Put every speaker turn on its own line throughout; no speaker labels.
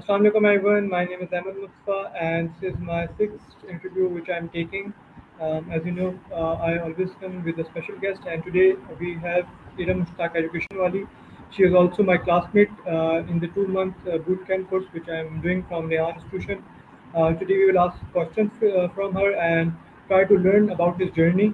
Assalamu alaikum everyone. My name is Ahmed Mustafa, and this is my sixth interview which I'm taking. As you know, I always come with a special guest, and today we have Iram Mushtaq Education Wali. She is also my classmate in the 2 month boot camp course which I'm doing from Nehan Institution. Today we will ask questions from her and try to learn about his journey.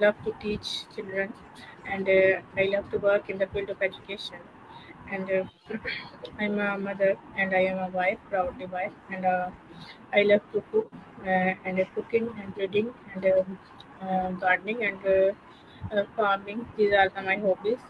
love to teach children and I love to work in the field of education and I'm a mother and I am a wife, proudly wife, and I love to cook and cooking and reading and gardening and farming. These are my hobbies.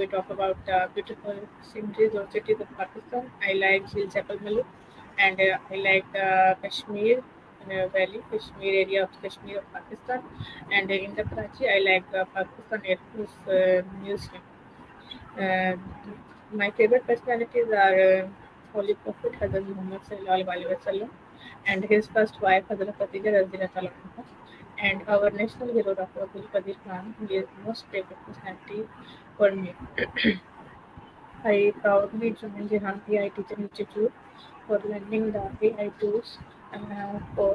we talk about the beautiful sceneries or cities of Pakistan. I like Jheel Jebel Maluk and I like the Kashmir Valley, Kashmir area of Kashmir of Pakistan, and in the Karachi I like the Pakistan Air Force Museum. My favorite personalities are Holy Prophet Hazrat Muhammad sallallahu alaihi wasallam and his first wife Hazrat Khadija radhiyallahu anha, and our national hero Dr. Abdul Qadir Khan. He is the most favorite personality for me. I proudly joined the AI Teaching Institute for learning the AI tools for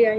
AI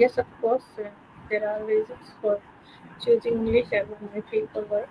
Yes, of course. There are reasons for choosing English as my field for work.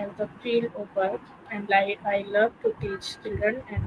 as the field of work and like I love to teach children and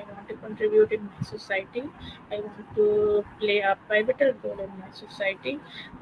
I want to contribute in my society. I want to play a pivotal role in my society.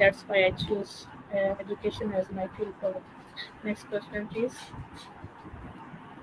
That's why I choose education as my field for work. Next question please.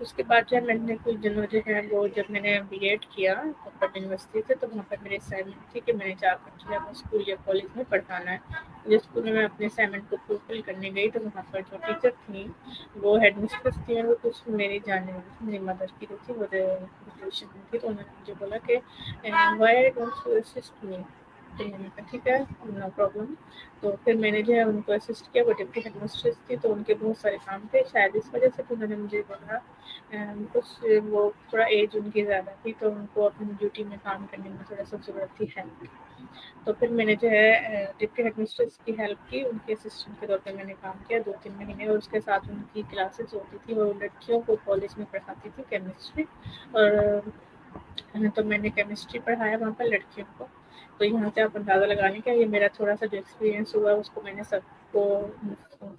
اس کے بعد جو ہے میں نے کچھ دنوں جو ہے وہ جب میں نے بی ایڈ کیا پٹنہ یونیورسٹی سے، تو وہاں پر میری اسائنمنٹ تھی کہ میں نے 4 جو ہے وہ اسکول یا کالج میں پڑھانا ہے. جس اسکول میں اپنے اسائنمنٹ کو فلفل کرنے گئی تو وہاں پر جو ٹیچر تھیں وہ ہیڈ مسٹریس تھی، اور وہ کچھ میری جاننے والی تھی، میری مدر کی جو تھی وہ ریلیشن میں تھی. تو انہوں نے مجھے بولا کہ وائی ڈونٹ یو اسسٹ می. تو میں نے کہا ٹھیک ہے، نو پرابلم. تو پھر میں نے جو ہے ان کو اسسٹ کیا. وہ ڈپٹی ہیڈ مسٹریس تھی تو ان کے بہت سارے کام تھے، شاید اس وجہ سے انہوں نے مجھے بولا. کچھ وہ تھوڑا ایج ان کی زیادہ تھی تو ان کو اپنی ڈیوٹی میں کام کرنے میں تھوڑا سا ضرورت تھی ہیلپ کی. تو پھر میں نے جو ہے ڈپٹی ہیڈ مسٹریس کی ہیلپ کی، ان کے اسسٹنٹ کے طور پہ میں نے کام کیا 2-3 مہینے. اور اس کے ساتھ ان کی کلاسز ہوتی تھی، وہ لڑکیوں کو کالج میں پڑھاتی تھی کیمسٹری. اور تو میں نے کیمسٹری پڑھایا وہاں پر لڑکیوں کو. تو یہاں سے آپ اندازہ لگانے کا یہ میرا تھوڑا سا جو ایکسپیرینس ہوا اس کو میں نے سب کو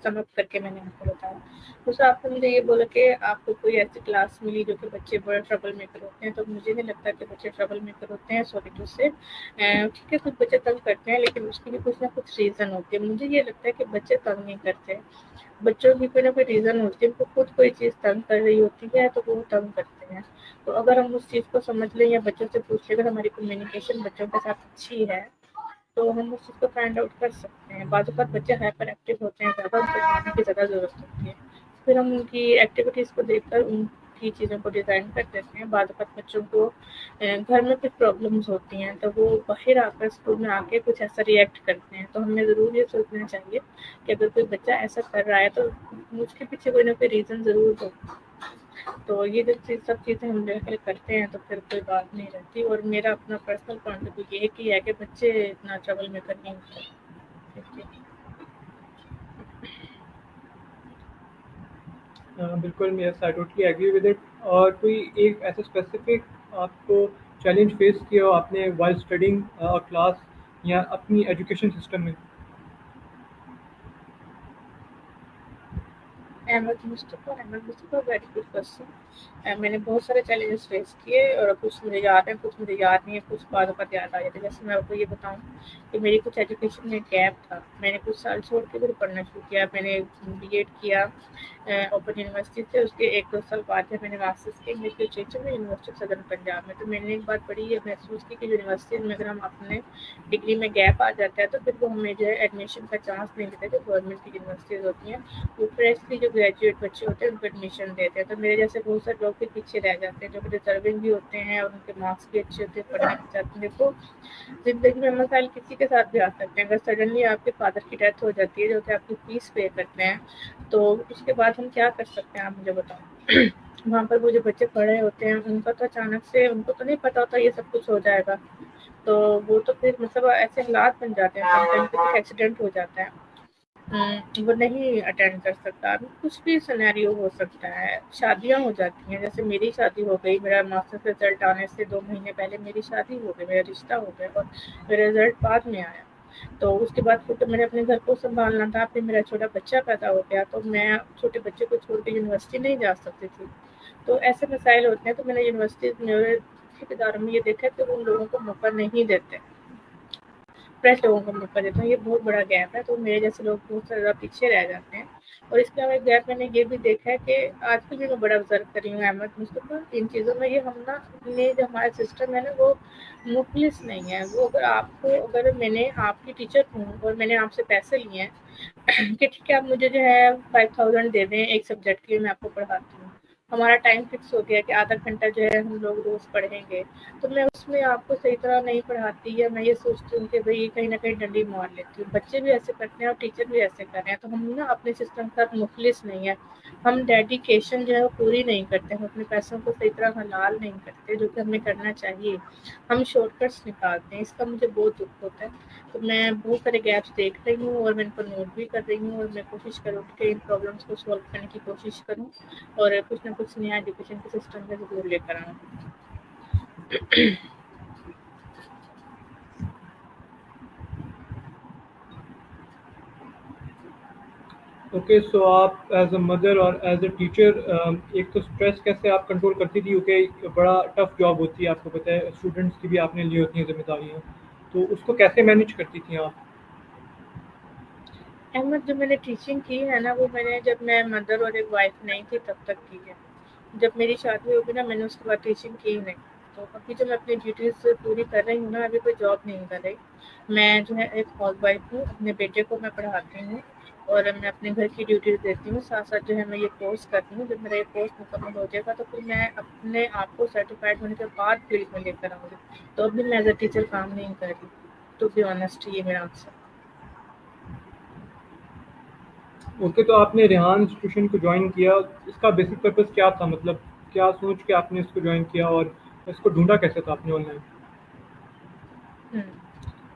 سم اپ کر کے میں نے آپ کو بتایا. دوسرا آپ نے مجھے یہ بولا کہ آپ کو کوئی ایسی کلاس ملی جو کہ بچے بڑے ٹربل میکر ہوتے ہیں. تو مجھے نہیں لگتا کہ بچے ٹربل میکر ہوتے ہیں. سوری ٹو سے ٹھیک ہے، کچھ بچے تنگ کرتے ہیں لیکن اس کی بھی کچھ نہ کچھ ریزن ہوتی ہے. مجھے یہ لگتا ہے کہ بچے تنگ نہیں کرتے، بچوں کی کوئی نہ کوئی ریزن ہوتی ہے. ان کو خود کوئی چیز تنگ کر رہی ہوتی ہے تو وہ تنگ کرتے ہیں. تو اگر ہم اس چیز کو سمجھ لیں یا بچوں سے پوچھ لیں، اگر ہماری کمیونیکیشن بچوں کے ساتھ اچھی ہے تو ہم اس چیز کو فائنڈ آؤٹ کر سکتے ہیں. بعض اوقات بچے ہائپر ایکٹیو ہوتے ہیں، زیادہ ان کو کھانے کی زیادہ ضرورت ہوتی ہے، پھر ہم ان کی ایکٹیویٹیز کو دیکھ کر ان کی چیزوں کو ڈیزائن کر دیتے ہیں. بعض اوقات بچوں کو گھر میں کچھ پرابلمس ہوتی ہیں تو وہ باہر آ کر اسکول میں آ کے کچھ ایسا ریئیکٹ کرتے ہیں. تو ہمیں ضرور یہ سوچنا چاہیے کہ اگر کوئی بچہ ایسا کر رہا ہے تو اس کے پیچھے کوئی نہ کوئی ریزن ضرور ہو. تو یہ جب سب چیزیں ہم مل کرتے ہیں تو پھر کوئی بات نہیں رہتی. اور میرا اپنا پرسنل پوائنٹ آف ویو یہ ہے کہ بچے اتنا ٹربل میکر نہیں ہوتے.
بالکل، yes I totally agree with it. اور کوئی ایک ایسا اسپیسیفک آپ کو چیلنج فیس کیا ہو آپ نے وائل اسٹڈنگ کلاس یا اپنی ایجوکیشن سسٹم میں؟
احمد مصطفیٰ ویری گڈ کوشچن. میں نے بہت سارے چیلنجز فیس کیے اور کچھ مجھے یاد ہے، کچھ مجھے یاد نہیں ہے، کچھ بعد وقت یاد آ جاتے. جیسے میں آپ کو یہ بتاؤں کہ میری کچھ ایجوکیشن میں گیپ تھا. میں نے کچھ سال چھوڑ کے پھر پڑھنا شروع کیا. میں نے بی ایڈ کیا اوپن یونیورسٹی سے. اس کے 1-2 سال بعد میں نے ماسٹرس کی انگلش لٹریچر میں یونیورسٹی آف سدرن پنجاب میں. تو میں نے ایک بات بڑی یہ محسوس کی کہ یونیورسٹی میں اگر ہم اپنے ڈگری میں گیپ آ جاتا ہے تو پھر وہ ہمیں جو ہے ایڈمیشن کا چانس نہیں دیتے. جو گورنمنٹ کی یونیورسٹیز ہوتی ہیں وہ فریشلی جو گریجویٹ بچے ہوتے ہیں ان کو ایڈمیشن دیتے ہیں. تو میرے جیسے بہت سارے لوگ بھی پیچھے رہ جاتے ہیں جو کہ ڈیزرونگ بھی ہوتے ہیں اور ان کے مارکس بھی اچھے ہوتے ہیں، پڑھنے بھی چاہتے ہیں. دیکھو زندگی میں مسائل کسی کے ساتھ بھی آ سکتے ہیں. اگر سڈنلی آپ کے فادر کی ڈیتھ ہو جاتی ہے جو کہ آپ کی فیس پے کرتے ہیں تو اس کے بعد ہم کیا کر سکتے ہیں آپ مجھے بتاؤ. وہاں پر وہ جو بچے پڑھے ہوتے ہیں ان کا تو اچانک سے ان کو تو نہیں پتا ہوتا یہ سب کچھ ہو جائے گا. تو وہ تو پھر مطلب ایسے حالات بن جاتے ہیں، کسی ایکسیڈنٹ ہو جاتا ہے وہ نہیں اٹینڈ کر سکتا. کچھ بھی سینیریو ہو سکتا ہے. شادیاں ہو جاتی ہیں، جیسے میری شادی ہو گئی، میرا ماسٹر رزلٹ آنے سے 2 مہینے پہلے میری شادی ہو گئی، میرا رشتہ ہو گیا اور میرا رزلٹ بعد میں آیا. تو اس کے بعد پھر میں نے اپنے گھر کو سنبھالنا تھا. پھر میرا چھوٹا بچہ پیدا ہو گیا تو میں چھوٹے بچے کو چھوڑ کے یونیورسٹی نہیں جا سکتی تھی. تو ایسے مسائل ہوتے ہیں. تو میں نے یونیورسٹی میں اداروں میں یہ دیکھا کہ وہ ان لوگوں کو موقع نہیں دیتے، فریش لوگوں کو موقع دیتے ہیں. یہ بہت بڑا گیپ ہے. تو میرے جیسے لوگ بہت زیادہ پیچھے رہ جاتے ہیں. اور اس کے علاوہ ایک گیپ میں نے یہ بھی دیکھا ہے کہ آج کل بھی میں بڑا آبزرو کر رہی ہوں احمد مصطفیٰ ان چیزوں میں. یہ ہم نا یہ جو ہمارا سسٹم ہے نا وہ مخلص نہیں ہے. وہ اگر میں نے آپ کی ٹیچر ہوں اور میں نے آپ سے پیسے لیے ہیں کہ ٹھیک ہے آپ مجھے جو ہے 5000 دے دیں ایک سبجیکٹ کے لیے، میں آپ کو پڑھاتی ہوں. ہمارا ٹائم فکس ہو گیا کہ آدھا گھنٹہ جو ہے ہم لوگ روز پڑھیں گے. تو میں اس میں آپ کو صحیح طرح نہیں پڑھاتی یا میں یہ سوچتی ہوں کہ بھئی کہیں نہ کہیں ڈنڈی مار لیتی ہوں. بچے بھی ایسے کرتے ہیں اور ٹیچر بھی ایسے کر رہے ہیں. تو ہم نا اپنے سسٹم کا مخلص نہیں ہے. ہم ڈیڈیکیشن جو ہے وہ پوری نہیں کرتے. ہم اپنے پیسوں کو صحیح طرح حلال نہیں کرتے جو کہ ہمیں کرنا چاہیے. ہم شارٹ کٹس نکالتے ہیں. اس کا مجھے بہت دکھ ہوتا ہے. تو میں بہت سارے گیپس دیکھ رہی ہوں اور میں ان کو نوٹ بھی کر رہی ہوں اور میں کوشش کروں کہ ان پرابلمس کو سولو کرنے کی کوشش کروں اور کچھ نہ کچھ نیا ایجوکیشن کے سسٹم میں ضرور لے کر آؤں.
اوکے، سو آپ ایز اے مدر اور ایز اے ٹیچر ایک تو اسٹریس کیسے آپ کنٹرول کرتی تھی، کیونکہ بڑا ٹف جاب ہوتی ہے، آپ کو پتہ ہے اسٹوڈنٹس کی بھی آپ نے لی ہوتی ہیں ذمہ داریاں، تو اس کو کیسے مینیج کرتی تھیں آپ؟
احمد جو میں نے ٹیچنگ کی ہے نا وہ میں نے جب میں مدر اور ایک وائف نہیں تھی تب تک کی ہے. جب میری شادی ہوگی نا، میں نے اس کے بعد ٹیچنگ کی ہی نہیں. تو ابھی جو میں اپنی ڈیوٹیز پوری کر رہی ہوں نا، ابھی کوئی جاب نہیں کر رہی. میں جو ہے ایک ہاؤس وائف ہوں. اپنے بیٹے کو میں پڑھاتی ہوں اور میں اپنے گھر کی ڈیوٹیز دیتی ہوں. ساتھ ساتھ جو ہے میں یہ کورس کرتی ہوں. جب میرا یہ کورس مکمل ہو جائے گا تو پھر میں اپنے آپ کو سرٹیفائڈ ہونے کے بعد فیلڈ میں لے کر آؤں گی. تو ابھی میں ایز اے ٹیچر کام نہیں کر رہی. ٹو بی آنیسٹ یہ میرا آنسر.
اوکے، تو آپ نے ریحان انسٹیٹیوشن کو جوائن کیا، اس کا بیسک پرپز کیا تھا؟ مطلب کیا سوچ کے آپ نے اس کو جوائن کیا، اور اس کو ڈھونڈا کیسے تھا آپ نے آن لائن؟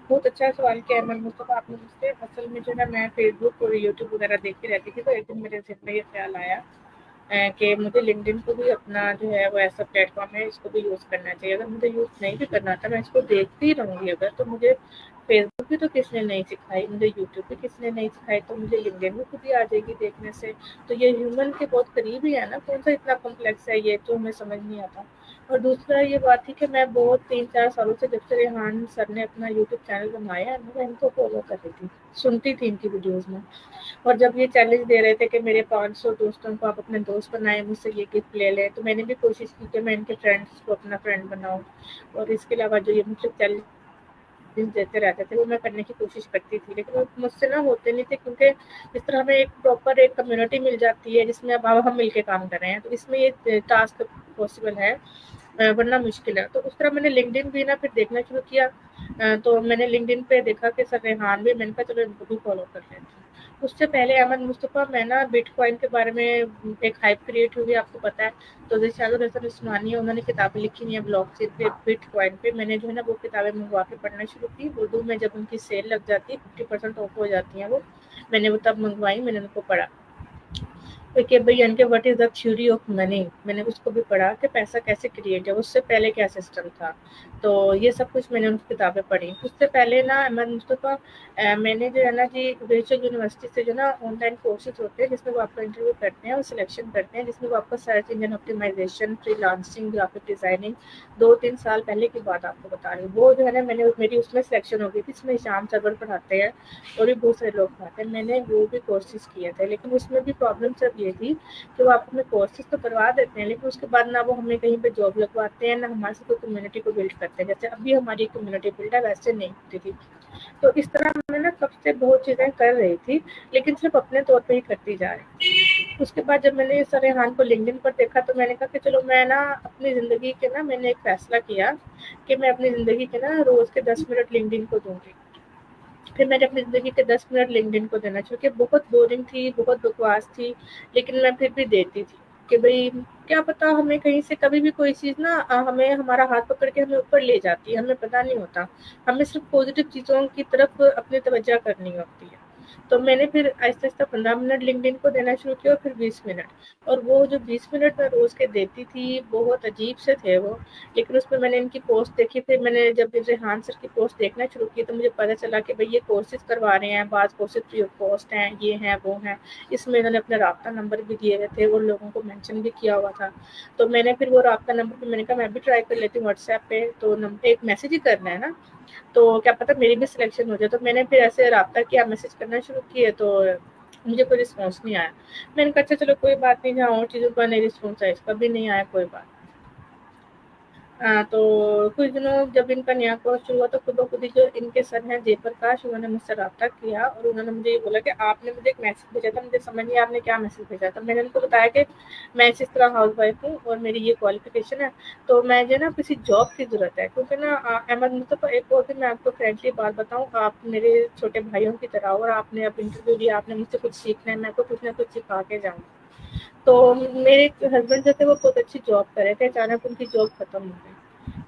بہت اچھا سوال کیا احمد مصطفیٰ آپ نے مجھ سے. اصل میں جو ہے میں فیس بک اور یوٹیوب وغیرہ دیکھتی رہتی تھی. تو ایک دن میرے ذہن میں یہ خیال آیا کہ مجھے لنکڈ ان کو بھی اپنا جو ہے وہ ایسا پلیٹ فارم ہے، اس کو بھی یوز کرنا چاہیے. اگر مجھے یوز نہیں بھی کرنا تھا، میں اس کو دیکھتی رہوں گی اگر، تو مجھے فیس بک بھی تو کس نے نہیں سکھائی، مجھے یوٹیوب بھی کس نے نہیں سکھائی، تو مجھے لنکڈ ان بھی خود ہی آ جائے گی دیکھنے سے. تو یہ ہیومن کے بہت قریب ہی ہے نا. کون سا اتنا کمپلیکس ہے یہ تو ہمیں سمجھ نہیں آتا. اور دوسرا یہ بات تھی کہ میں بہت 3-4 سالوں سے، جب سے ریحان سر نے اپنا یوٹیوب چینل بنایا ہے، میں ان کو فالو کر رہی تھی، سنتی تھی ان کی ویڈیوز میں. اور جب یہ چیلنج دے رہے تھے کہ میرے 500 دوستوں کو آپ اپنے دوست بنائیں، مجھ سے یہ گفٹ لے لیں، تو میں نے بھی کوشش کی کہ میں ان کے فرینڈس کو اپنا فرینڈ بناؤں. اور اس کے علاوہ جو یہ مجھ سے چیلنج دیتے رہتے تھے وہ میں کرنے کی کوشش کرتی تھی، لیکن وہ مجھ سے نہ ہوتے نہیں تھے. کیونکہ اس طرح ہمیں ایک پراپر ایک کمیونٹی مل جاتی ہے جس میں اب ہم مل کے کام کر رہے ہیں، تو اس میں یہ ٹاسک پاسبل ہے، ورنہ مشکل ہے. تو اس طرح میں نے لنکڈ ان بھی نا پھر دیکھنا شروع کیا. تو میں نے لنکڈ ان پہ دیکھا کہ سر ریحان بھی، میں نے کہا چلو ان کو بھی فالو کر لیتی ہوں. اس سے پہلے احمد مصطفیٰ میں نا بٹ کوائن کے بارے میں ایک ہائپ کریٹ ہوئی، آپ کو پتا ہے. تو شاہد الحسن عثمانی انہوں نے کتابیں لکھی ہوئی ہیں بلاگ چین پہ، بٹ کوائن پہ. میں نے جو ہے نا وہ کتابیں منگوا کے پڑھنا شروع کی اردو میں. جب ان کی سیل لگ جاتی ہے 50% آف ہو جاتی ہیں وہ، میں نے وہ تب منگوائی، میں نے ان کو پڑھا کہ بھائی ان کے what is the theory of money. میں نے اس کو بھی پڑھا کہ پیسہ کیسے کریٹ ہے، اس سے پہلے کیا سسٹم تھا. تو یہ سب کچھ میں نے ان کی کتابیں پڑھی. اس سے پہلے نا احمد مصطفیٰ میں نے جو ہے نا جی ورچوئل یونیورسٹی سے جو نا آن لائن کورسز ہوتے ہیں جس میں وہ آپ کا انٹرویو کرتے ہیں اور سلیکشن کرتے ہیں، جس میں وہ آپ کا search engine optimization, freelancing, graphic designing 2-3 سال پہلے کی بات آپ کو بتا رہی ہوں. وہ جو ہے نا میری اس میں سلیکشن ہو گئی تھی. اس میں شام سرور پڑھاتے ہیں اور بھی بہت سارے لوگ پڑھاتے ہیں. میں نے وہ بھی کورسز کیے تھے، لیکن اس میں بھی پرابلم سب یہ تھی کہ وہ آپ ہمیں کورسز تو کروا دیتے ہیں، لیکن اس کے بعد نہ وہ ہمیں کہیں پہ جاب لگواتے ہیں، نہ ہمارے سے کوئی کمیونٹی کو بلڈ کرتے ہیں. جیسے ابھی ہماری کمیونٹی بلڈ ہے، ویسے نہیں ہوتی تھی. تو اس طرح میں نا کب سے بہت چیزیں کر رہی تھی، لیکن صرف اپنے طور پہ ہی کرتی جا رہی تھی. اس کے بعد جب میں نے سر ریحان کو لنکڈ ان پر دیکھا تو میں نے کہا کہ چلو میں نا اپنی زندگی کے نا، میں نے ایک فیصلہ کیا کہ میں اپنی زندگی کے نا روز کے 10 منٹ لنکڈ ان کو دوں گی. پھر میں نے اپنی زندگی کے 10 منٹ لنکڈ ان کو دینا، چونکہ بہت بورنگ تھی، بہت بکواس تھی، لیکن میں پھر بھی دیتی تھی کہ بھئی کیا پتا ہمیں کہیں سے کبھی بھی کوئی چیز نا ہمیں ہمارا ہاتھ پکڑ کے ہمیں اوپر لے جاتی ہے، ہمیں پتہ نہیں ہوتا. ہمیں صرف پازیٹیو چیزوں کی طرف اپنی توجہ کرنی ہوتی ہے. تو میں نے پھر آہستہ آہستہ 15 منٹ لنکڈ ان کو دینا شروع کیا، اور پھر 20 منٹ. اور وہ جو 20 منٹ میں روز کے دیتی تھی بہت عجیب سے تھے وہ. لیکن اس میں میں نے ان کی پوسٹ دیکھی. پھر میں نے جب ریحان سر کی پوسٹ دیکھنا شروع کی تو مجھے پتہ چلا کہ بھئی یہ کورسز کروا رہے ہیں، بعض کورسز فری آف کاسٹ ہیں، یہ ہیں وہ ہیں. اس میں انہوں نے اپنا رابطہ نمبر بھی دیے ہوئے تھے اور لوگوں کو مینشن بھی کیا ہوا تھا. تو میں نے پھر وہ رابطہ نمبر پہ میں نے کہا میں بھی ٹرائی کر لیتی ہوں واٹس ایپ پہ. تو ایک میسج ہی کرنا ہے نا، تو کیا پتا میری بھی سلیکشن ہو جائے. تو میں نے پھر ایسے رابطہ کیا، میسج کرنا شروع کیے، تو مجھے کوئی رسپانس نہیں آیا. میں نے کہا اچھا چلو کوئی بات نہیں، جہاں اور چیزوں کا نہیں رسپانس آیا اس کا بھی نہیں آیا، کوئی بات. تو کچھ دنوں جب ان کا نیا کورس شروع ہوا تو خود بخود ہی جو ان کے سر ہیں جے پرکاش، انہوں نے مجھ سے رابطہ کیا اور انہوں نے مجھے یہ بولا کہ آپ نے مجھے ایک میسج بھیجا تھا، مجھے سمجھ نہیں آپ نے کیا میسج بھیجا تھا. میں نے ان کو بتایا کہ میں اس طرح ہاؤس وائف ہوں اور میری یہ کوالیفیکیشن ہے، تو میں جو نا کسی جاب کی ضرورت ہے. کیونکہ نا احمد مصطفیٰ ایک اور دن میں آپ کو فرینکلی بات بتاؤں، آپ میرے چھوٹے بھائیوں کی طرح ہو اور آپ نے اب انٹرویو لیا، آپ نے مجھ سے کچھ سیکھنا ہے، میں تو کچھ نہ کچھ سکھا کے جاؤں. تو میرے ہسبینڈ جو تھے وہ بہت اچھی جاب کر رہے تھے، اچانک ان کی جاب ختم ہو گئی.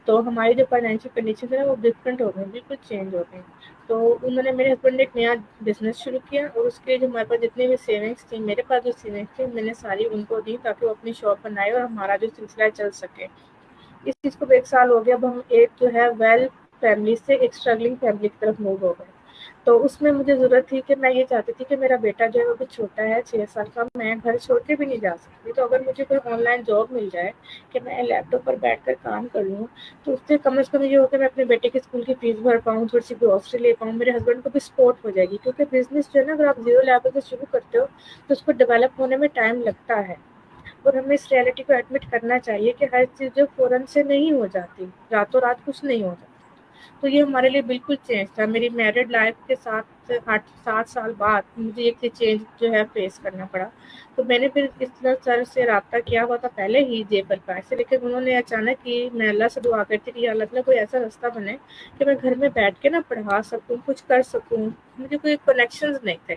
تو ہماری جو فائنینشیل کنڈیشن ہے وہ ڈفرینٹ ہو گئی، بالکل چینج ہو گئی. تو انہوں نے، میرے ہسبینڈ نے ایک نیا بزنس شروع کیا اور اس کے جو ہمارے پاس جتنی بھی سیونگس تھیں، میرے پاس جو سیونگس تھیں میں نے ساری ان کو دی تاکہ وہ اپنی شاپ بنائے اور ہمارا جو سلسلہ چل سکے. اس چیز کو 1 سال ہو گیا. اب ہم ایک جو ہے ویل فیملی سے ایک اسٹرگلنگ فیملی کی طرف موو ہو گئے. تو اس میں مجھے ضرورت تھی کہ میں یہ چاہتی تھی کہ میرا بیٹا جو ہے وہ بھی چھوٹا ہے، 6 سال کا، میں گھر چھوڑ کے بھی نہیں جا سکتی. تو اگر مجھے کوئی آن لائن جاب مل جائے کہ میں لیپ ٹاپ پر بیٹھ کر کام کر لوں، تو اس سے کم از کم یہ ہو کہ میں اپنے بیٹے کے اسکول کی فیس بھر پاؤں، تھوڑی سی گروسری لے پاؤں، میرے ہسبینڈ کو بھی سپورٹ ہو جائے گی. کیونکہ بزنس جو ہے نا اگر آپ 0 لیول سے شروع کرتے ہو تو اس کو ڈیولپ ہونے میں ٹائم لگتا ہے. اور ہمیں اس ریئلٹی کو ایڈمٹ کرنا چاہیے کہ ہر چیز جو فوراً سے نہیں ہو جاتی، راتوں رات کچھ نہیں ہو جاتا۔ تو یہ ہمارے لیے بالکل چینج تھا۔ میری میرڈ لائف کے 7 سال بعد مجھے ایک چینج جو ہے فیس کرنا پڑا۔ تو میں نے پھر اس طرح سر سے رابطہ کیا ہوا تھا پہلے ہی جے پرکاش سے، لیکن انہوں نے اچانک ہی، میں اللہ سے دعا کرتی کہ یا اللہ تعالیٰ کوئی ایسا راستہ بنے کہ میں گھر میں بیٹھ کے پڑھا سکوں، کچھ کر سکوں۔ مجھے کوئی کنیکشنز نہیں تھے۔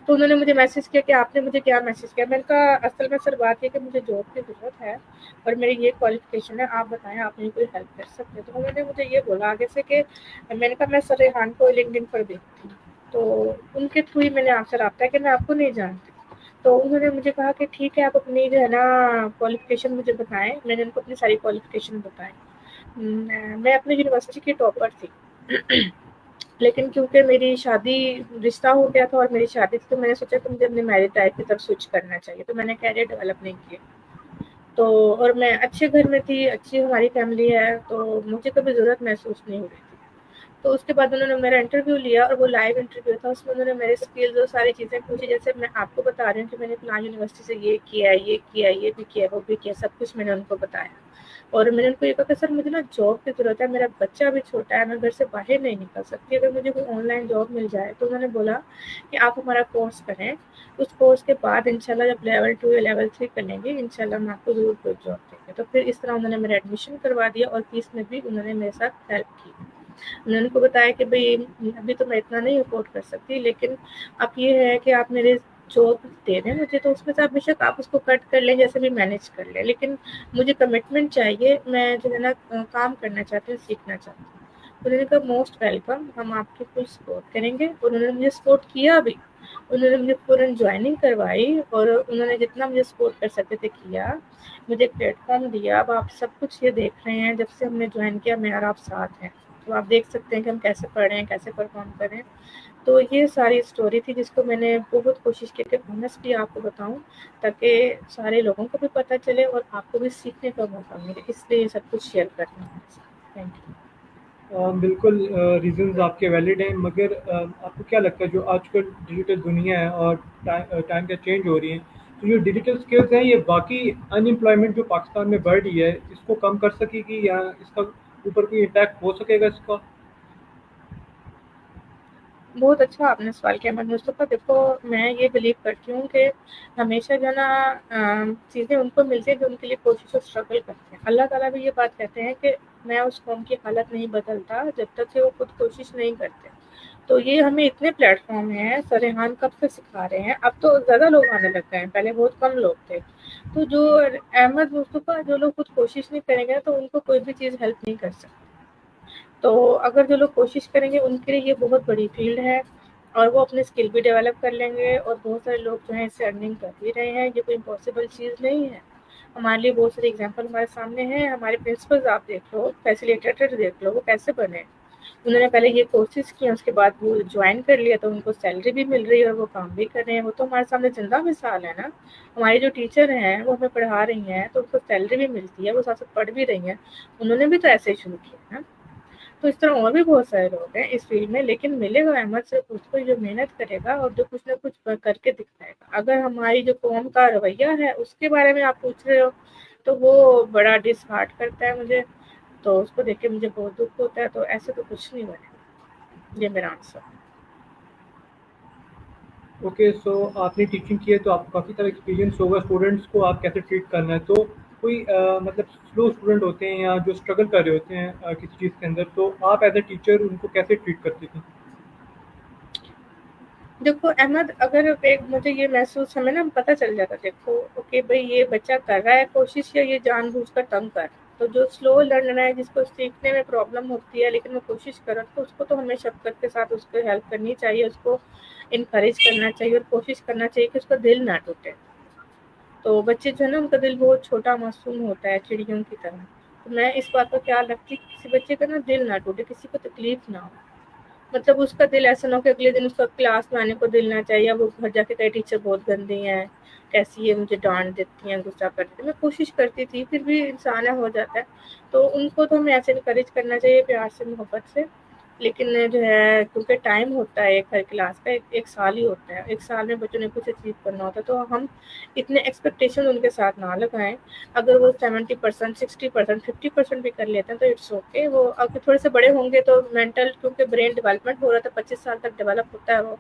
تو انہوں نے مجھے میسج کیا کہ آپ نے مجھے کیا میسج کیا؟ میں نے کہا اصل میں سر بات یہ کہ مجھے جاب کی ضرورت ہے اور میری یہ کوالیفکیشن ہے، آپ بتائیں آپ مجھے کوئی ہیلپ کر سکتے ہیں؟ تو انہوں نے مجھے یہ بولا آگے سے کہ میں نے کہا میں سر ریحان کو لنکڈن پر دیکھتی ہوں، تو ان کے تھرو ہی میں نے آپ سے رابطہ کہ میں آپ کو نہیں جانتی۔ تو انہوں نے مجھے کہا کہ ٹھیک ہے آپ اپنی جو ہے نا کوالیفکیشن مجھے بتائیں۔ میں نے ان کو اپنی ساری کوالیفکیشن بتائیں۔ میں اپنی یونیورسٹی کی ٹاپر تھی لیکن کیونکہ میری شادی رشتہ ہو گیا تھا اور میری شادی تھی، تو میں نے سوچا کہ مجھے اپنی میرڈ لائف کی طرف سوئچ کرنا چاہیے، تو میں نے کیریئر ڈیولپ نہیں کیا۔ تو اور میں اچھے گھر میں تھی، اچھی ہماری فیملی ہے، تو مجھے کبھی ضرورت محسوس نہیں ہو رہی تھی۔ تو اس کے بعد انہوں نے میرا انٹرویو لیا اور وہ لائیو انٹرویو تھا، اس میں انہوں نے میرے اسکلز اور ساری چیزیں پوچھی، جیسے میں آپ کو بتا رہی ہوں کہ میں نے فلاں یونیورسٹی سے یہ کیا، یہ کیا، یہ بھی کیا، وہ بھی کیا، سب کچھ میں نے ان کو بتایا۔ اور میں نے ان کو یہ کہا کہ سر مجھے جاب کی ضرورت ہے، میرا بچہ بھی چھوٹا ہے، میں گھر سے باہر نہیں نکل سکتی، اگر مجھے کوئی آن لائن جاب مل جائے۔ تو انہوں نے بولا کہ آپ ہمارا کورس کریں، اس کورس کے بعد انشاءاللہ جب لیول 2 یا لیول 3 کر لیں گے انشاءاللہ ہم آپ کو ضرور کوئی جاب دیں گے۔ تو پھر اس طرح انہوں نے میرا ایڈمیشن کروا دیا اور فیس میں بھی انہوں نے میرے ساتھ ہیلپ کی۔ میں نے ان کو بتایا کہ بھئی ابھی تو میں اتنا نہیں افورڈ کر سکتی، لیکن اب یہ ہے کہ آپ میرے جاب دے دیں مجھے، تو اس میں سے بے شک آپ اس کو کٹ کر لیں، جیسے بھی مینیج کر لیں، لیکن مجھے کمٹمنٹ چاہیے، میں جو ہے نا کام کرنا چاہتی ہوں، سیکھنا چاہتی ہوں۔ انہوں نے کہا موسٹ ویلکم، ہم آپ کی فل سپورٹ کریں گے، اور انہوں نے مجھے سپورٹ کیا بھی۔ انہوں نے مجھے فوراً جوائننگ کروائی اور انہوں نے جتنا مجھے سپورٹ کر سکتے تھے کیا، مجھے ایک پلیٹ فارم دیا۔ اب آپ سب کچھ یہ دیکھ رہے ہیں، جب سے ہم نے جوائن کیا میں اور آپ ساتھ ہیں، تو آپ دیکھ سکتے ہیں کہ ہم کیسے پڑھ رہے ہیں، کیسے پرفارم کر رہے ہیں۔ تو یہ ساری اسٹوری تھی جس کو میں نے بہت کوشش کی کہ آنیسٹلی آپ کو بتاؤں، تاکہ سارے لوگوں کو بھی پتہ چلے اور آپ کو بھی سیکھنے کا موقع ملے، اس لیے یہ سب کچھ شیئر کرنا ہے۔ Thank you.
بالکل ریزنز آپ کے ویلڈ ہیں، مگر آپ کو کیا لگتا ہے جو آج کل ڈیجیٹل دنیا ہے اور ٹائم کا چینج ہو رہی ہے، تو جو ڈیجیٹل اسکلز ہیں یہ باقی ان امپلائمنٹ جو پاکستان میں بڑھ رہی ہے اس کو کم کر سکے گی، یا اس کا اوپر کوئی امپیکٹ ہو سکے گا اس کا؟
بہت اچھا آپ نے سوال کیا محمد مصطفیٰ۔ دیکھو میں یہ بلیو کرتی ہوں کہ ہمیشہ جو نا چیزیں ان کو ملتی ہیں جو ان کے لیے کوشش اور اسٹرگل کرتے ہیں۔ اللہ تعالیٰ بھی یہ بات کہتے ہیں کہ میں اس قوم کی حالت نہیں بدلتا جب تک کہ وہ خود کوشش نہیں کرتے۔ تو یہ ہمیں اتنے پلیٹ فارم ہیں، سر ریحان کب سے سکھا رہے ہیں، اب تو زیادہ لوگ آنے لگ گئے ہیں، پہلے بہت کم لوگ تھے۔ تو جو احمد مصطفیٰ جو لوگ خود کوشش نہیں کریں گے تو ان کو کوئی بھی چیز ہیلپ نہیں کر سکتی۔ تو اگر جو لوگ کوشش کریں گے ان کے لیے یہ بہت بڑی فیلڈ ہے، اور وہ اپنے اسکل بھی ڈیولپ کر لیں گے، اور بہت سارے لوگ جو ہیں اس سے ارننگ کر بھی رہے ہیں۔ یہ کوئی امپاسبل چیز نہیں ہے، ہمارے لیے بہت سارے اگزامپل ہمارے سامنے ہیں۔ ہمارے پرنسپلز آپ دیکھ لو، فیسیلیٹیٹر دیکھ لو، وہ کیسے بنے۔ انہوں نے پہلے یہ کورسز کیا، اس کے بعد وہ جوائن کر لیا تو ان کو سیلری بھی مل رہی ہے اور وہ کام بھی کر رہے ہیں۔ وہ تو ہمارے سامنے زندہ مثال ہے نا۔ ہماری جو ٹیچر ہیں وہ ہمیں پڑھا رہی ہیں تو ان کو سیلری بھی ملتی ہے، وہ ساتھ ساتھ پڑھ بھی رہی ہیں، انہوں نے بھی تو ایسے ہی شروع کیا نا۔ تو اس طرح اور بھی بہت سارے لوگ ہیں اس فیلڈ میں، لیکن ملے گا احمد سے اس کو جو محنت کرے گا اور جو کچھ نہ کچھ کر کے دکھائے گا۔ اگر ہماری جو قوم کا رویہ ہے اس کے بارے میں آپ پوچھ رہے ہو تو وہ بڑا ڈس ہارٹ کرتا ہے مجھے، تو اس کو دیکھ کے مجھے بہت دکھ ہوتا ہے۔ تو ایسے تو کچھ نہیں بنے گا، یہ میرا آنسر۔
اوکے، سو آپ نے ٹیچنگ کی ہے تو آپ کو کافی سارا ایکسپیرینس ہوگا اسٹوڈنٹس کو آپ کیسے ٹریٹ کرنا ہے۔ تو کوئی مطلب سلو اسٹوڈنٹ ہوتے ہیں یا جو اسٹرگل کر رہے ہوتے ہیں کسی چیز کے اندر، تو آپ ایز اے ٹیچر ان کو کیسے ٹریٹ کرتی تھیں؟
دیکھو احمد، اگر مجھے یہ محسوس ہمیں نا پتہ چل جاتا، دیکھو کہ بھئی یہ بچہ کر رہا ہے کوشش یا یہ جان بوجھ کر تنگ کر رہا ہے۔ تو جو سلو لرنر ہے، جس کو سیکھنے میں پرابلم ہوتی ہے لیکن وہ کوشش کر رہا ہے، تو اس کو تو ہمیں شفقت کے ساتھ اس کو ہیلپ کرنی چاہیے، اس کو انکریج کرنا چاہیے اور کوشش کرنا چاہیے کہ اس کا دل نہ ٹوٹے۔ تو بچے جو ہے نا ان کا دل بہت چھوٹا معصوم ہوتا ہے، چڑیوں کی طرح۔ تو میں اس بات کا خیال رکھتی کہ کسی بچے کا نا دل نہ ٹوٹے، کسی کو تکلیف نہ ہو۔ مطلب اس کا دل ایسا نہ ہو کہ اگلے دن اس کا کلاس میں آنے کو دل نہ چاہیے، وہ گھر جا کے کہے ٹیچر بہت گندی ہیں، کیسی ہے، مجھے ڈانٹ دیتی ہیں، غصہ کرتی تھی۔ میں کوشش کرتی تھی، پھر بھی انسان ہے، ہو جاتا ہے۔ تو ان کو تو ہمیں ایسے انکریج کرنا چاہیے پیار سے، محبت سے، لیکن جو ہے کیونکہ ٹائم ہوتا ہے ایک ہر کلاس کا ایک سال ہی ہوتا ہے، ایک سال میں بچوں نے کچھ اچیو کرنا ہوتا ہے، تو ہم اتنے ایکسپیکٹیشن ان کے ساتھ نہ لگائیں. اگر وہ 70%، 60%، 50% بھی کر لیتے ہیں تو اٹس اوکے. وہ اگر تھوڑے سے بڑے ہوں گے تو مینٹل، کیونکہ برین ڈیولپمنٹ ہو رہا تھا، 25 سال تک ڈیولپ ہوتا ہے وہ،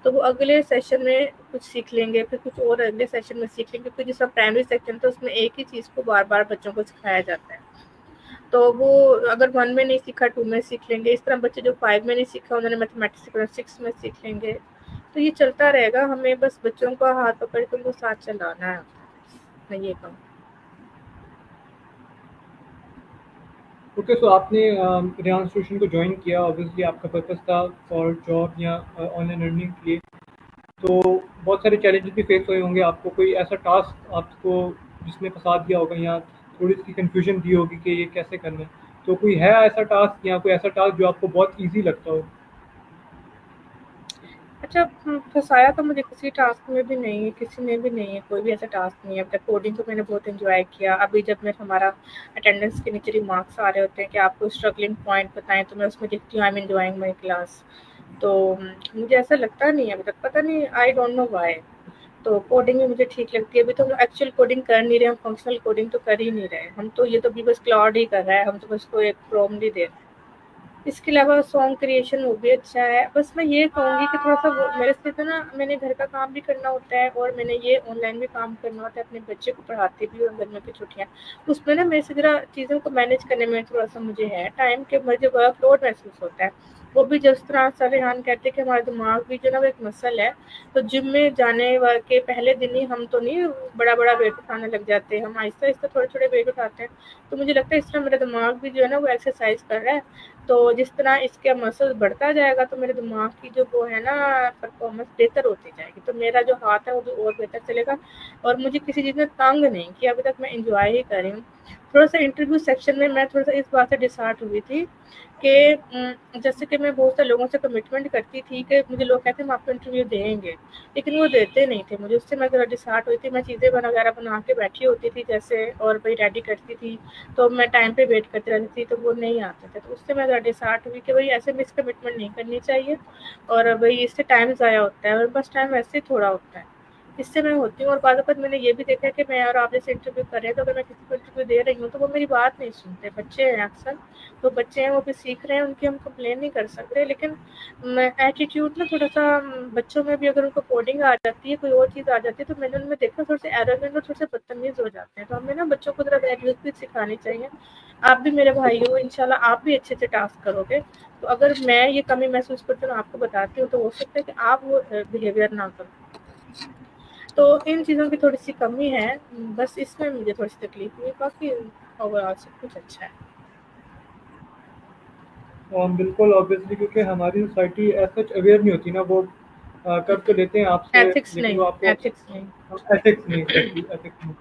تو وہ اگلے سیشن میں کچھ سیکھ لیں گے، پھر کچھ اور اگلے سیشن میں سیکھ لیں گے. کیونکہ جس طرح پرائمری سیکشن تو اس میں ایک ہی چیز کو بار بار بچوں کو سکھایا جاتا ہے، تو وہ اگر 1 میں نہیں سیکھا 2 میں سیکھ لیں گے. اس طرح بچے جو 5 میں نہیں سیکھا انہوں نے میتھمیٹکس سیکھا 6 میں سیکھ لیں گے. تو یہ چلتا رہے گا، ہمیں بس بچوں کا ہاتھ پکڑ کے ان کو ساتھ چلانا ہے. میں یہ کہوں.
اوکے، سو آپ نے ریان انسٹیٹیوشن کو جوائن کیا، obviously آپ کا پرپز تھا فار جاب یا آن لائن ارننگ کے لیے، تو بہت سارے چیلنجز بھی فیس ہوئے ہوں گے. آپ کو کوئی ایسا ٹاسک آپ کو جس میں پھنسا دیا ہوگا یا تھوڑی سی کنفیوژن دی ہوگی کہ یہ کیسے کرنا ہے، تو کوئی ہے ایسا ٹاسک یا کوئی ایسا ٹاسک جو آپ کو بہت ایزی لگتا ہو؟
اچھا، پھنسایا تو مجھے کسی ٹاسک میں بھی نہیں ہے، کسی میں بھی نہیں ہے، کوئی بھی ایسا ٹاسک نہیں ہے. اب تک کوڈنگ کو میں نے بہت انجوائے کیا. ابھی جب میں ہمارا اٹینڈنس کے نیچے ریمارکس آ رہے ہوتے ہیں کہ آپ کو اسٹرگلنگ پوائنٹ بتائیں، تو میں اس میں لکھتی ہوں I am enjoying my class. تو مجھے ایسا لگتا نہیں ہے ابھی تک، پتہ نہیں، آئی ڈونٹ نو وائی. تو کوڈنگ بھی مجھے ٹھیک لگتی ہے. ابھی تو ہم ایکچوئل کوڈنگ کر نہیں رہے، ہم فنکشنل کوڈنگ تو کر ہی نہیں رہے. ہم تو یہ تو بھی بس کلاؤڈ ہی کر رہا ہے، ہم تو بس کو ایک پرومپٹ ہی دے رہے ہیں. اس کے علاوہ سانگ کریشن وہ بھی اچھا ہے. بس میں یہ کہوں گی کہ تھوڑا سا میرے سے تو نا، میں نے گھر کا کام بھی کرنا ہوتا ہے اور میں نے یہ آن لائن بھی کام کرنا ہوتا ہے. اپنے بچے کو پڑھاتی بھی ہوں گرمیوں کی چھٹیاں، اس میں نا میرے سے ذرا چیزوں کو مینیج کرنے میں تھوڑا سا مجھے ہے ٹائم کہ مجھے ورک لوڈ محسوس ہوتا ہے. وہ بھی جس طرح سر ریحان کہتے ہیں کہ ہمارا دماغ بھی جو ہے نا وہ ایک مسل ہے. تو جم میں جانے کے پہلے دن ہی ہم تو نہیں بڑا بڑا ویٹ اٹھانے لگ جاتے، ہم آہستہ آہستہ تھوڑے تھوڑے ویٹ اٹھاتے ہیں. تو مجھے لگتا ہے اس طرح میرا دماغ بھی جو ہے نا وہ ایکسرسائز کر رہا ہے. تو جس طرح اس کا مسل بڑھتا جائے گا تو میرے دماغ کی جو وہ ہے نا پرفارمنس بہتر ہوتی جائے گی. تو میرا جو ہاتھ ہے وہ بھی اور بہتر چلے گا. اور مجھے کسی چیز میں تنگ نہیں کیا ابھی تک، میں انجوائے ہی کر رہی ہوں. تھوڑا سا انٹرویو سیکشن میں تھوڑا سا اس بات سے ڈسہارٹ ہوئی تھی کہ جیسے کہ میں بہت سے لوگوں سے کمٹمنٹ کرتی تھی کہ مجھے لوگ کہتے ہیں ہم آپ کو انٹرویو دیں گے، لیکن وہ دیتے نہیں تھے مجھے. اس سے میں ذرا ڈسہارٹ ہوئی تھی. میں چیزیں وغیرہ بنا کے بیٹھی ہوتی تھی جیسے، اور بھائی ریڈی کرتی تھی، تو میں ٹائم پہ ویٹ کرتی رہتی تھی تو وہ نہیں آتے تھے. تو اس سے میں ذرا ڈسہارٹ ہوئی کہ بھائی ایسے مس کمٹمنٹ نہیں کرنی چاہیے، اور بھائی اس سے ٹائم ضائع ہوتا ہے، اور بس ٹائم ویسے ہی تھوڑا ہوتا ہے. اس سے میں ہوتی ہوں. اور بعض اوقات میں نے یہ بھی دیکھا کہ میں اور آپ جیسے انٹرویو کر رہے ہیں، تو اگر میں کسی کو انٹرویو دے رہی ہوں تو وہ میری بات نہیں سنتے. بچے ہیں اکثر، تو بچے ہیں وہ بھی سیکھ رہے ہیں، ان کی ہم کمپلین نہیں کر سکتے. لیکن ایٹیٹیوڈ نا تھوڑا سا بچوں میں بھی، اگر ان کو کوڈنگ آ جاتی ہے، کوئی اور چیز آ جاتی ہے، تو میں نے ان میں دیکھا تھوڑے سے ایروگینٹ اور تھوڑے سے بدتمیز ہو جاتے ہیں. تو ہمیں نا بچوں کو ذرا ویلیوز بھی سکھانی چاہیے. آپ بھی میرے بھائی ہو، انشاءاللہ آپ بھی اچھے سے ٹاسک کرو گے. تو اگر میں یہ کمی محسوس کرتی ہوں آپ کو بتاتی ہوں، تو ہو سکتا ہے کہ آپ وہ بیہیویئر نہ کرو. تو ان چیزوں کی تھوڑی سی کمی ہے، بس اس میں مجھے تھوڑی سی تکلیف ہوئی. باقی اوور آل سب کچھ اچھا ہے.
بالکل، obviously کیونکہ ہماری سوسائٹی ایز سچ اویئر نہیں ہوتی نا. وہ کر تو لیتے ہیں آپ سے،
ایتھکس
لیکن
نہیں،
وہ آپ کو
ایتھکس نہیں.
ایتھکس نہیں، ایگزیکٹلی ایتھکس نہیں.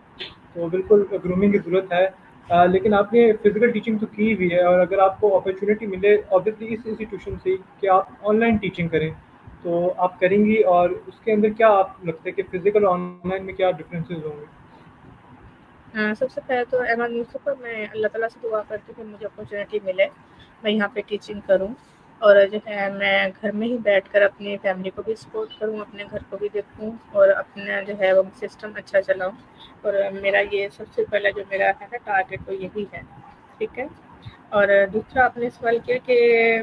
تو بالکل گرومنگ کی ضرورت ہے. لیکن آپ نے فزیکل ٹیچنگ تو کی ہوئی ہے، اور اگر آپ کو اپرچونیٹی ملے obviously اس انسٹیٹیوشن سے کہ آپ آن لائن ٹیچنگ کریں، تو آپ کریں گی. اور اس کے اندر کیا آپ لگتا ہے کہ فزیکل آن لائن میں کیا ڈفرینسز ہوں گے؟
سب سے پہلے تو احمد یوسف، میں اللہ تعالیٰ سے دعا کرتی ہوں کہ مجھے اپرچونیٹی ملے، میں یہاں پہ ٹیچنگ کروں، اور جو ہے میں گھر میں ہی بیٹھ کر اپنی فیملی کو بھی سپورٹ کروں، اپنے گھر کو بھی دیکھوں، اور اپنا جو ہے وہ سسٹم اچھا چلاؤں. اور میرا یہ سب سے پہلا جو میرا ہے نا ٹارگیٹ، وہ یہی ہے. ٹھیک ہے. اور دوسرا آپ نے سوال کیا کہ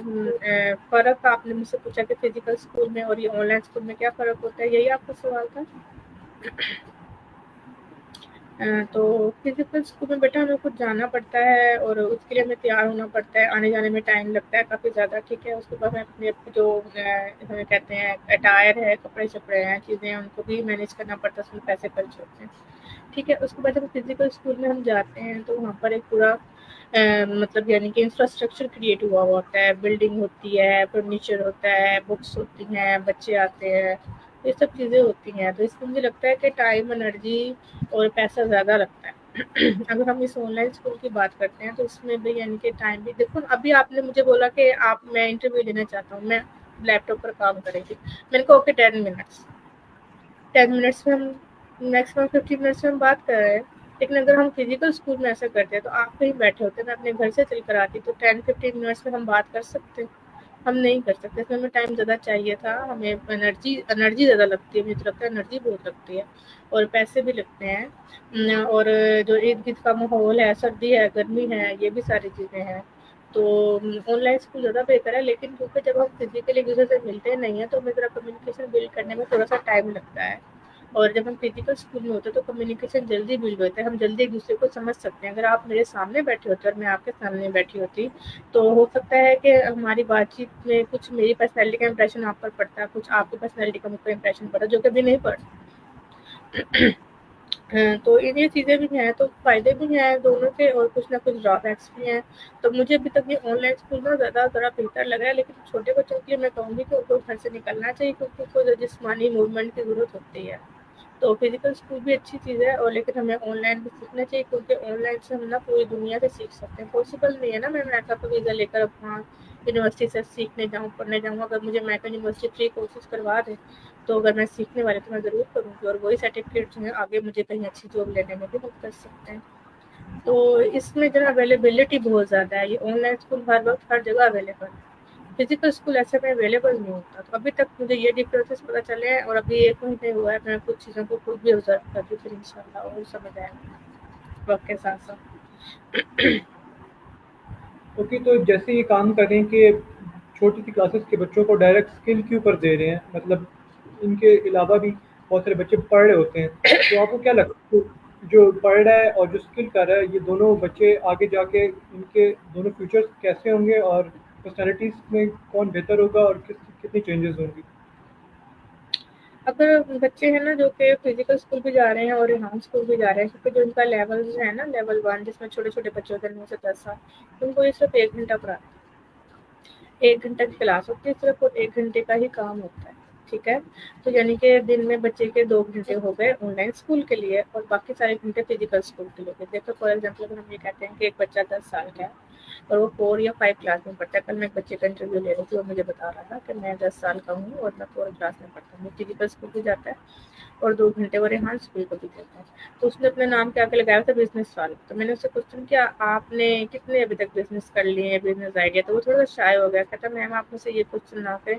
فرق، آپ نے مجھ سے پوچھا کہ فزیکل اسکول میں اور یہ آن لائن اسکول میں کیا فرق ہوتا ہے، یہی آپ کا سوال تھا. تو فزیکل اسکول میں بیٹا ہمیں خود جانا پڑتا ہے، اور اس کے لیے ہمیں تیار ہونا پڑتا ہے، آنے جانے میں ٹائم لگتا ہے کافی زیادہ. ٹھیک ہے. اس کے بعد ہمیں اپنے جو ہمیں کہتے ہیں اٹائر ہے، کپڑے شپڑے ہیں، چیزیں ہیں، ان کو بھی مینیج کرنا پڑتا ہے، اس میں پیسے خرچ ہوتے ہیں. ٹھیک ہے. اس کے بعد جب فزیکل اسکول میں ہم جاتے ہیں تو وہاں پر ایک پورا مطلب یعنی کہ انفراسٹرکچر کریٹ ہوا ہوتا ہے، بلڈنگ ہوتی ہے، فرنیچر ہوتا ہے، بکس ہوتی ہیں، بچے آتے ہیں، یہ سب چیزیں ہوتی ہیں. تو اس میں مجھے لگتا ہے کہ ٹائم، انرجی اور پیسہ زیادہ لگتا ہے. اگر ہم اس آن لائن اسکول کی بات کرتے ہیں تو اس میں بھی یعنی کہ ٹائم بھی دیکھو. ابھی آپ نے مجھے بولا کہ میں انٹرویو لینا چاہتا ہوں، میں لیپ ٹاپ پر کام کرے گی. میں نے کہا اوکے 10 منٹس میں ہم میکسیمم 15 منٹس میں ہم بات کر رہے ہیں. لیکن اگر ہم فزیکل اسکول میں ایسا کرتے ہیں تو آپ کہیں بیٹھے ہوتے ہیں، میں اپنے گھر سے چل کر آتی تو 10-15 منٹس میں ہم بات کر سکتے ہیں. ہم نہیں کر سکتے، اس میں ہمیں ٹائم زیادہ چاہیے تھا، ہمیں انرجی زیادہ لگتی ہے، مجھے لگتا ہے انرجی بہت لگتی ہے اور پیسے بھی لگتے ہیں، اور جو ارد گرد کا ماحول ہے، سردی ہے، گرمی ہے، یہ بھی ساری چیزیں ہیں، تو آن لائن اسکول زیادہ بہتر ہے، لیکن کیونکہ جب ہم فزیکلی ایک دوسرے سے ملتے نہیں ہیں تو ہمیں ذرا کمیونیکیشن بلڈ کرنے میں تھوڑا سا ٹائم لگتا ہے، اور جب ہم فزیکل اسکول میں ہوتے ہیں تو کمیونیکیشن جلدی بلڈ ہوتا ہے، ہم جلدی ایک دوسرے کو سمجھ سکتے ہیں، اگر آپ میرے سامنے بیٹھے ہوتے اور میں آپ کے سامنے بیٹھی ہوتی تو ہو سکتا ہے کہ ہماری بات چیت میں کچھ میری پرسنالٹی کا امپریشن آپ پر پڑتا ہے، کچھ آپ کی پرسنالٹی کا مجھ پر امپریشن پڑتا ہے، جو کبھی نہیں پڑتا۔ تو یہ چیزیں بھی ہیں، تو فائدے بھی ہیں دونوں کے اور کچھ نہ کچھ ڈرا بیکس بھی ہیں، تو مجھے ابھی تک یہ آن لائن اسکول نا زیادہ ذرا بہتر لگ رہا ہے، لیکن چھوٹے بچوں کے لیے میں کہوں گی کہ ان کو گھر سے نکلنا چاہیے، کیونکہ ان کو جسمانی موومنٹ کی ضرورت ہوتی ہے، تو فزیکل اسکول بھی اچھی چیز ہے، اور لیکن ہمیں آن لائن بھی سیکھنا چاہیے، کیونکہ آن لائن سے ہم نا پوری دنیا سے سیکھ سکتے ہیں، پاسبل نہیں ہے نا میں امریکہ کا ویزا لے کر وہاں یونیورسٹی سے سیکھنے جاؤں، پڑھنے جاؤں، اگر مجھے امریکن یونیورسٹی فری کورسز کروا دیں تو اگر میں سیکھنے والے تو میں ضرور کروں گی، اور وہی سرٹیفکیٹ جو ہے آگے مجھے کہیں اچھی جاب لینے میں بھی مدد کر سکتے ہیں، تو اس میں جو ہے اویلیبلٹی بہت زیادہ ہے، یہ آن لائن اسکول ہر وقت ہر جگہ اویلیبل ہے، فزیکل اسکول ایسے میں اویلیبل نہیں ہوتا، تو ابھی تک مجھے یہ ڈفرینسز پتہ چلے ہیں، اور ابھی ایک مہینے ہوا ہے میں کچھ چیزوں کو خود بھی آبزرو کر رہی ہوں، پھر انشاءاللہ اور سمجھ آئے گا وقت کے ساتھ ساتھ۔
اوکے، تو جیسے یہ کام کریں کہ چھوٹی سی کلاسز کے بچوں کو ڈائریکٹ اسکل کے اوپر دے رہے ہیں، مطلب ان کے علاوہ بھی بہت سارے بچے پڑھ رہے ہوتے ہیں، تو آپ کو کیا لگتا ہے جو پڑھ رہا ہے اور جو اسکل کر رہا ہے، یہ دونوں بچے آگے جا کے ان کے دونوں فیوچرز کیسے ہوں گے، اور پرسنالٹیز میں کون بہتر ہوگا، اور کتنی چینجز ہوں گی؟
اگر بچے ہیں نا جو کہ فزیکل اسکول بھی جا رہے ہیں اور ریحان اسکول بھی جا رہے ہیں، کیونکہ جو ان کا لیول ہے نا لیول 1 جس میں چھوٹے چھوٹے بچے ہوتے ہیں 9 سے 10 سال، ان کو یہ صرف 1 گھنٹہ پڑھاتے ہیں، 1 گھنٹہ کی کلاس ہوتی ہے صرف، اور 1 گھنٹے کا ہی کام ہوتا ہے، ٹھیک ہے، تو یعنی کہ دن میں بچے کے 2 گھنٹے ہو گئے آن لائن اسکول کے لیے، اور باقی سارے گھنٹے فزیکل اسکول کے لیے۔ دیکھو فار ایگزامپل اگر ہم یہ کہتے ہیں کہ ایک بچہ 10 سال کا ہے اور وہ 4 یا 5 کلاس میں پڑھتا ہے، کل میں ایک بچے کا انٹرویو لے رہی تھی اور مجھے بتا رہا تھا کہ میں 10 سال کا ہوں اور میں 4 کلاس میں پڑھتا ہوں، وہ فزیکل اسکول بھی جاتا ہے اور 2 گھنٹے وہ ریحان اسکول کو بھی دیتا ہے، تو اس نے اپنے نام کے آگے لگایا تھا بزنس والے، تو میں نے اس سے کوشچن کیا آپ نے کتنے ابھی تک بزنس کر لیے ہیں، بزنس آئیڈیا، تو وہ تھوڑا سا شائع ہو گیا، کہتا میم آپ مجھ سے یہ کوشچن نہ کریں،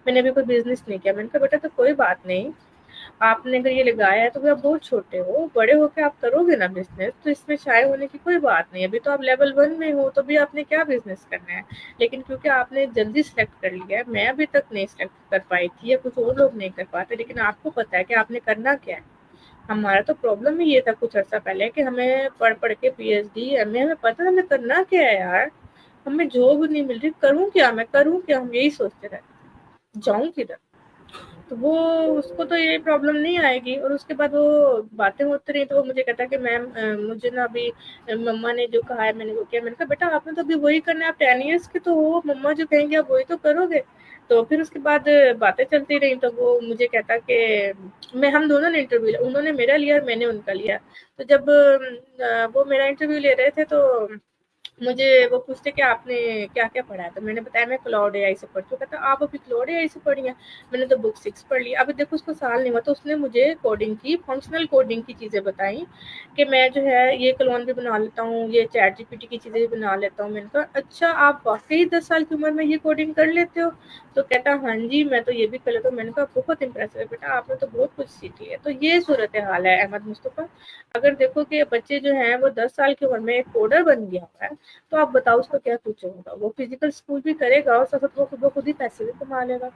میں نے ابھی کوئی بزنس نہیں کیا، میں نے کہا بیٹا تو کوئی بات نہیں، آپ نے اگر یہ لگایا ہے تو آپ بہت چھوٹے ہو، بڑے ہو کے آپ کرو گے نا بزنس، تو اس میں شائع ہونے کی کوئی بات نہیں، ابھی تو آپ لیول 1 میں ہو، تو بھی آپ نے کیا بزنس کرنا ہے، لیکن کیونکہ آپ نے جلدی سلیکٹ کر لیا ہے، میں ابھی تک نہیں سلیکٹ کر پائی تھی یا کچھ اور لوگ نہیں کر پاتے، لیکن آپ کو پتا ہے کہ آپ نے کرنا کیا ہے، ہمارا تو پرابلم ہی یہ تھا کچھ عرصہ پہلے کہ ہمیں پڑھ پڑھ کے پی ایچ ڈی ایم اے، ہمیں پتا ہمیں کرنا کیا ہے یار، ہمیں جاب نہیں مل رہی، کروں کیا میں، کروں کیا، ہم یہی سوچتے رہتے جاؤں کدھر، تو وہ اس کو تو یہ پرابلم نہیں آئے گی، اور اس کے بعد وہ باتیں ہوتی رہی تو وہ مجھے کہتا کہ میم مجھے نا ابھی مما نے جو کہا ہے میں نے وہ کیا، میں نے کہا بیٹا آپ نے تو ابھی وہی کرنا ہے، آپ 10 ایئرس کے تو ہو، مما جو کہیں گے آپ وہی تو کرو گے، تو پھر اس کے بعد باتیں چلتی رہی، تو وہ مجھے کہتا کہ ہم دونوں نے انٹرویو لیا، انہوں نے میرا لیا اور میں نے ان کا لیا، تو جب وہ میرا انٹرویو لے رہے تھے تو مجھے وہ پوچھتے کہ آپ نے کیا کیا پڑھا ہے، تو میں نے بتایا میں کلاؤڈ اے آئی سے پڑھتی ہوں، کہتا آپ ابھی کلاؤڈ اے آئی سے پڑھی ہیں، میں نے تو بک 6 پڑھ لی، ابھی دیکھو اس کو سال نہیں ہوا تو اس نے مجھے کوڈنگ کی فنکشنل کوڈنگ کی چیزیں بتائیں کہ میں جو ہے یہ کلون بھی بنا لیتا ہوں، یہ چیٹ جی پی ٹی کی چیزیں بھی بنا لیتا ہوں، میں نے کہا اچھا آپ واقعی 10 سال کی عمر میں یہ کوڈنگ کر لیتے ہو، تو کہتا ہاں جی میں تو یہ بھی کر لیتا ہوں، میں نے کہا بہت امپریسو ہے بیٹا، آپ نے تو بہت کچھ سیکھ لیا، تو یہ صورتحال ہے احمد مصطفیٰ، اگر دیکھو کہ بچے جو ہیں وہ 10 سال کی عمر میں ایک کوڈر بن گیا ہے، تو آپ بتاؤ اس کو کیا فیوچر ہوگا، وہ فزیکل اسکول بھی کرے گا اور ساتھ وہ خود ہی پیسے بھی کما لے گا،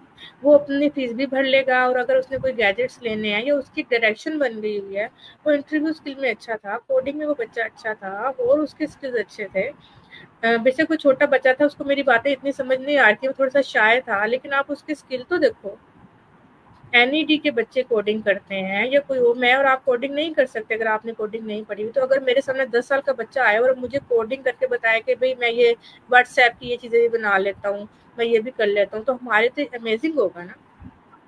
وہ اپنی فیس بھی بھر لے گا، اور اگر اس نے کوئی گیجٹس لینے ہیں یا اس کی ڈائریکشن بن گئی ہوئی ہے، وہ انٹرویو اسکل میں اچھا تھا، کوڈنگ میں وہ بچہ اچھا تھا اور اس کے اسکلز اچھے تھے، بے شک کوئی چھوٹا بچہ تھا اس کو میری باتیں اتنی سمجھ نہیں آ رہی تھی، وہ تھوڑا سا شائع تھا، لیکن آپ اس کے اسکل تو دیکھو، این ای ڈی کے بچے کوڈنگ کرتے ہیں یا کوئی اور، میں اور آپ کوڈنگ نہیں کر سکتے اگر آپ نے کوڈنگ نہیں پڑھی ہوئی، تو اگر میرے سامنے 10 سال کا بچہ آیا اور مجھے کوڈنگ کر کے بتایا کہ بھئی میں یہ واٹس ایپ کی یہ چیزیں بھی بنا لیتا ہوں، میں یہ بھی کر لیتا ہوں، تو ہمارے تو امیزنگ ہوگا نا،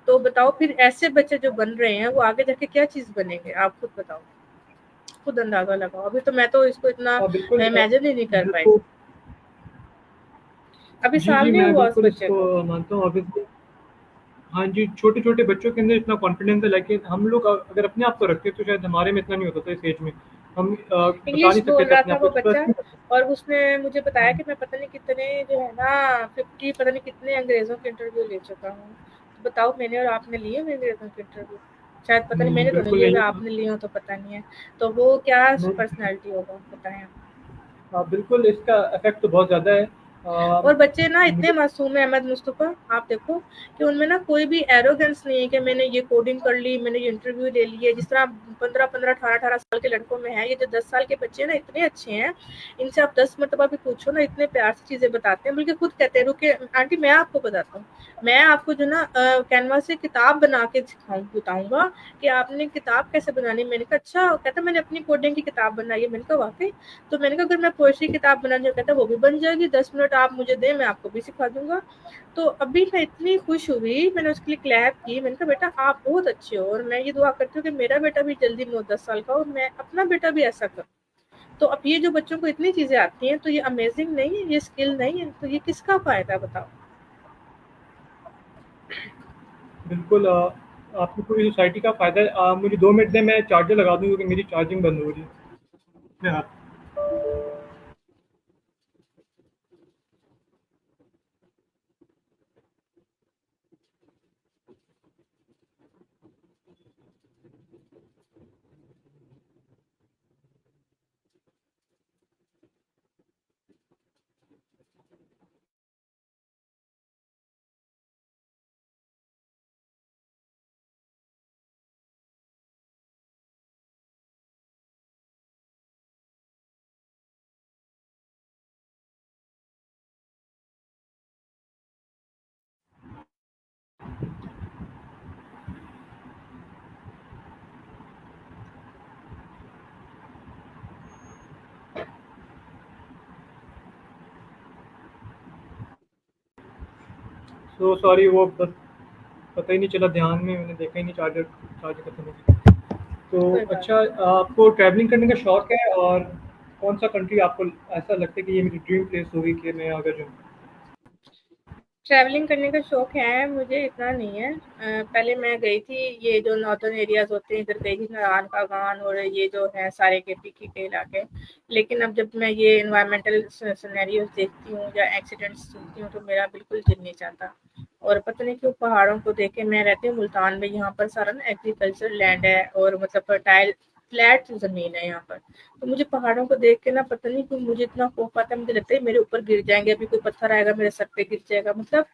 تو بتاؤ پھر ایسے بچے جو بن رہے ہیں وہ آگے جا کے کیا چیز بنیں گے، آپ خود بتاؤ، خود اندازہ لگاؤ، ابھی تو میں تو اس کو اتنا
بالکل،
امیجن ہی نہیں کر پائی،
بالکل،
ابھی
جی جی،
سال نہیں
میں
ہوا اس
بالکل اس
بچے
کو
کو۔
مانتا ہوں، obviously ہاں جی، چھوٹے چھوٹے بچوں کے اندر اتنا کانفیڈینس ہے، لیکن ہم لوگ اگر اپنے آپ کو رکھتے تو شاید ہمارے میں اتنا نہیں ہوتا تھا اس ایج میں، ہم بتا
انگلش
نہیں سکتے
بول
تھے
رہا
اپنے
تھا
آپ کو
وہ
اس
بچہ،
پر۔
اور اس نے مجھے بتایا کہ میں پتہ نہیں کتنے جو ہے نا 50 پتہ نہیں کتنے انگریزوں کے انٹرویو لے چکا ہوں. تو بتاؤ میں نے اور آپ نے لیے ہوئے انگریزوں کے انٹرویو؟ شاید پتہ نہیں، میں نے تو نہیں
بالکل
لیے ہوئے،
نہیں،
آپ نے لیے ہوں تو پتہ نہیں ہے. تو وہ کیا
نہیں،
پرسنالٹی ہوگا بتائیں.
بالکل اس کا افیکٹ تو بہت زیادہ ہے۔
اور بچے نا اتنے
مجھے
معصوم ہیں احمد مصطفیٰ، آپ دیکھو کہ ان میں نا کوئی بھی ایروگنس نہیں ہے کہ میں نے یہ کوڈنگ کر لی، میں نے یہ انٹرویو لے لی ہے. جس طرح 18 سال کے لڑکوں میں ہے، یہ جو 10 سال کے بچے ہیں نا اتنے اچھے ہیں، ان سے آپ 10 مرتبہ بھی پوچھو نا اتنے پیار سے چیزیں بتاتے ہیں، بلکہ خود کہتے ہیں رکے آنٹی میں آپ کو بتاتا ہوں، میں آپ کو جو نا کینوس سے کتاب بنا کے بتاؤں گا کہ آپ نے کتاب کیسے بنانی. میں نے کہا اچھا، کہتا میں نے اپنی کوڈنگ کی کتاب بنائی ہے. میں نے کہا واقعی؟ تو میں نے کہا اگر میں پوئٹری کتاب بنانا کہتا وہ بھی بن جائے گی، 10 منٹ آپ مجھے دیں میں آپ کو بھی سکھا دوں گا. تو ابھی میں اتنی خوش ہوئی، میں نے اس کے لیے کلیپ کی. میں نے کہا بیٹا آپ بہت اچھے ہو، اور میں یہ دعا کرتی ہوں کہ میرا بیٹا بھی جلدی 9-10 سال کا ہو اور میں اپنا بیٹا بھی ایسا کروں. تو اب یہ جو بچوں کو اتنی چیزیں آتی ہیں تو یہ امیزنگ نہیں ہے، یہ اسکل نہیں ہے، تو یہ کس کا فائدہ بتاؤ.
بالکل آپ کو پوری سوسائٹی کا فائدہ ہے۔ مجھے 2 منٹ دیں، میں چارجر لگا دوں کیونکہ میری چارجنگ بند ہو رہی ہے۔ ہاں، سو سوری، وہ بس پتہ ہی نہیں چلا، دھیان میں نے دیکھا ہی نہیں، چارجر ختم ہو گیا۔ تو
کوئی بات
اچھا، آپ کو ٹریولنگ کرنے کا شوق ہے؟ اور کون سا کنٹری آپ کو ایسا لگتا ہے کہ یہ میری ڈریم پلیس ہوگی کہ میں اگر جاؤں؟
ٹریولنگ کرنے کا شوق ہے، مجھے اتنا نہیں ہے. پہلے میں گئی تھی یہ جو ناردرن ایریاز ہوتے ہیں ادھر گئی تھی، ناران کا گان اور یہ جو ہے سارے کے پیکی کے علاقے. لیکن اب جب میں یہ انوائرمنٹل سینیریوز دیکھتی ہوں یا ایکسیڈنٹس سنتی ہوں تو میرا بالکل دل نہیں چاہتا. اور پتہ نہیں کیوں پہاڑوں کو دیکھ کے، میں رہتی ہوں ملتان میں، یہاں پر سارا نا ایگریکلچر لینڈ ہے اور مطلب فرٹائل فلیٹ زمین ہے یہاں پر. تو مجھے پہاڑوں کو دیکھ کے نا پتہ نہیں کیوں مجھے اتنا خوف آتا ہے، مجھے لگتا ہے میرے اوپر گر جائیں گے، ابھی کوئی پتھر آئے گا میرے سر پہ گر جائے گا. مطلب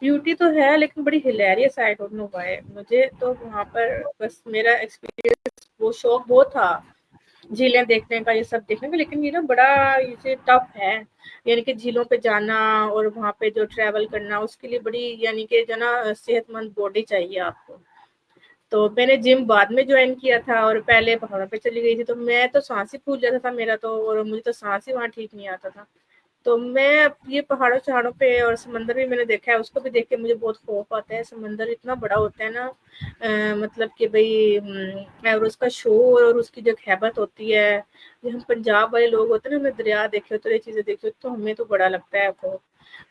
بیوٹی تو ہے لیکن بڑی hilarious I don't know why. مجھے تو وہاں پر بس میرا ایکسپیرینس وہ شوق بہت تھا جھیلیں دیکھنے کا، یہ سب دیکھنے کا، لیکن یہ نا بڑا یہ ٹف ہے. یعنی کہ جھیلوں پہ جانا اور وہاں پہ جو ٹریول کرنا اس کے لیے بڑی یعنی کہ جو نا صحت مند باڈی چاہیے آپ کو. تو میں نے جم بعد میں جوائن کیا تھا اور پہلے پہاڑوں پہ چلی گئی تھی، تو میں تو سانس ہی پھول جاتا تھا میرا تو، اور مجھے تو سانس ہی وہاں ٹھیک نہیں آتا تھا. تو میں یہ پہاڑوں چہاڑوں پہ اور سمندر بھی میں نے دیکھا ہے، اس کو بھی دیکھ کے مجھے بہت خوف آتا ہے. سمندر اتنا بڑا ہوتا ہے نا، مطلب کہ بھائی اور اس کا شور اور اس کی جو خیبت ہوتی ہے. جو ہم پنجاب والے لوگ ہوتے ہیں نا، ہمیں دریا دیکھے ہوتے، یہ چیزیں دیکھی ہوتی تو ہمیں تو بڑا لگتا ہے وہ.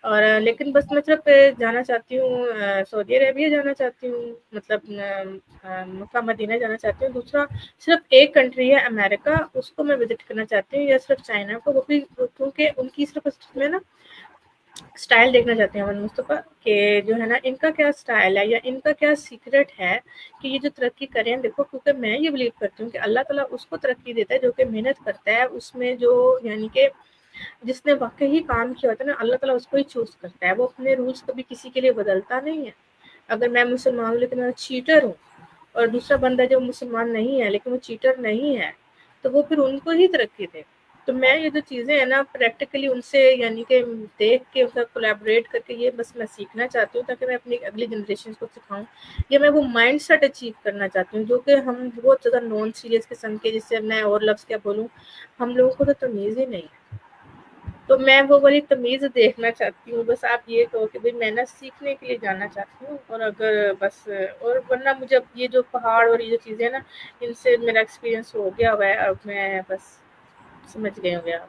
اور لیکن بس میں صرف جانا چاہتی ہوں، سعودی عربیہ جانا چاہتی ہوں، مطلب مکہ مدینہ جانا چاہتی ہوں. دوسرا صرف ایک کنٹری ہے امریکہ، اس کو میں وزٹ کرنا چاہتی ہوں، یا صرف چائنا کو، وہ بھی کیونکہ ان کی صرف میں نا اسٹائل دیکھنا چاہتے ہیں مصطفیٰ کہ جو ہے نا ان کا کیا اسٹائل ہے یا ان کا کیا سیکرٹ ہے کہ یہ جو ترقی کریں. دیکھو کیونکہ میں یہ بلیو کرتی ہوں کہ اللہ تعالیٰ اس کو ترقی دیتا ہے جو کہ محنت کرتا ہے، اس میں جو یعنی کہ جس نے واقعی کام کیا ہوتا ہے نا، اللہ تعالیٰ اس کو ہی چوز کرتا ہے. وہ اپنے رولز کبھی کسی کے لیے بدلتا نہیں ہے. اگر میں مسلمان ہوں لیکن میں چیٹر ہوں، اور دوسرا بندہ جو مسلمان نہیں ہے لیکن وہ چیٹر نہیں ہے، تو وہ پھر ان کو ہی ترقی دے. تو میں یہ جو چیزیں ہیں نا پریکٹیکلی ان سے یعنی کہ دیکھ کے ان کا کولیبریٹ کر کے یہ بس میں سیکھنا چاہتی ہوں تاکہ میں اپنی اگلی جنریشن کو سکھاؤں. یا میں وہ مائنڈ سیٹ اچیو کرنا چاہتی ہوں جو کہ ہم بہت زیادہ نان سیریس قسم کے، جس سے میں اور لفظ کیا بولوں، ہم لوگوں کو تو تمیز ہی نہیں ہے. تو میں وہ والی تمیز دیکھنا چاہتی ہوں. بس آپ یہ کہو کہ بھائی میں نا سیکھنے کے لیے جانا چاہتی ہوں، اور اگر بس اور ورنہ مجھے اب یہ جو پہاڑ اور یہ جو چیزیں نا ان سے میرا ایکسپیرینس ہو گیا ہوا ہے. اب میں بس سمجھ گئے ہوں گے آپ.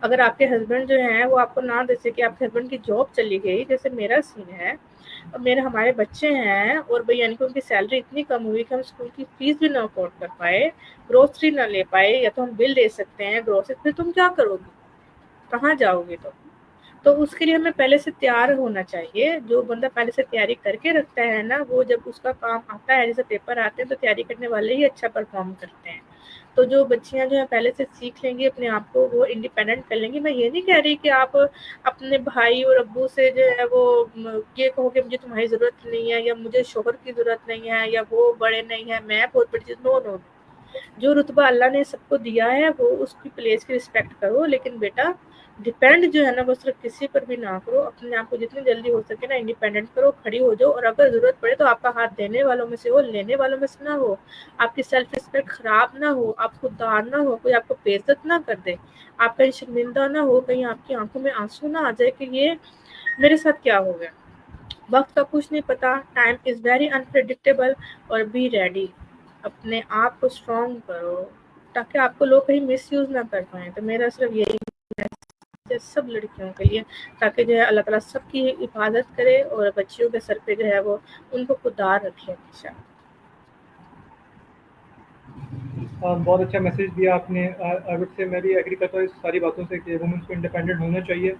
اگر آپ کے ہسبینڈ جو ہیں وہ آپ کو نہ جیسے کہ آپ کے ہسبینڈ کی جاب چلی گئی جیسے میرا سین ہے، اب ہمارے بچے ہیں اور بھائی یعنی کہ ان کی سیلری اتنی کم ہوئی کہ ہم اسکول کی فیس بھی نہ افورڈ کر پائے، گروسری نہ لے پائے، یا تو ہم بل دے سکتے ہیں گروسری، پھر تم کیا کرو گے، کہاں جاؤ گے؟ تو اس کے لیے ہمیں پہلے سے تیار ہونا چاہیے. جو بندہ پہلے سے تیاری کر کے رکھتا ہے نا، وہ جب اس کا کام آتا ہے جیسے پیپر آتے ہیں تو تیاری کرنے والے ہی اچھا پرفارم کرتے ہیں. تو جو بچیاں جو ہیں پہلے سے سیکھ لیں گی اپنے آپ کو، وہ انڈیپینڈنٹ کر لیں گی. میں یہ نہیں کہہ رہی کہ آپ اپنے بھائی اور ابو سے جو ہے وہ یہ کہو کہ مجھے تمہاری ضرورت نہیں ہے، یا مجھے شوہر کی ضرورت نہیں ہے، یا وہ بڑے نہیں ہیں، میں بہت بڑی چیز. نو نو، جو رتبہ اللہ نے سب کو دیا ہے وہ اس کی پلیس کی رسپیکٹ کرو، لیکن بیٹا ڈیپینڈ جو ہے نا وہ صرف کسی پر بھی نہ کرو. اپنے آپ کو جتنی جلدی ہو سکے نا انڈیپینڈنٹ کرو، کھڑی ہو جاؤ. اور اگر ضرورت پڑے تو آپ کا ہاتھ دینے والوں میں سے ہو، لینے والوں میں سے نہ ہو. آپ کی سیلف رسپیکٹ خراب نہ ہو، آپ خوددار نہ ہو، کوئی آپ کو بے عزت نہ کر دے، آپ کہیں شرمندہ نہ ہو، کہیں آپ کی آنکھوں میں آنسو نہ آ جائے کہ یہ میرے ساتھ کیا ہو گیا. وقت کا کچھ نہیں پتا، ٹائم از ویری انپریڈکٹیبل. اور بی ریڈی، اپنے آپ کو اسٹرانگ کرو تاکہ آپ کو لوگ کہیں مس یوز نہ کر پائیں. تو میرا صرف یہی سب لڑکیوں کے لیے، تاکہ جو ہے اللہ تعالیٰ سب کی حفاظت کرے اور بچیوں کے سر پہ جو ہے وہ ان کو خوددار رکھے ہمیشہ.
بہت اچھا میسیج دیا آپ نے. آئی وڈ سے میں بھی ایگری کرتا ہوں اس ساری باتوں سے کہ وومنس کو انڈیپینڈنٹ ہونا چاہیے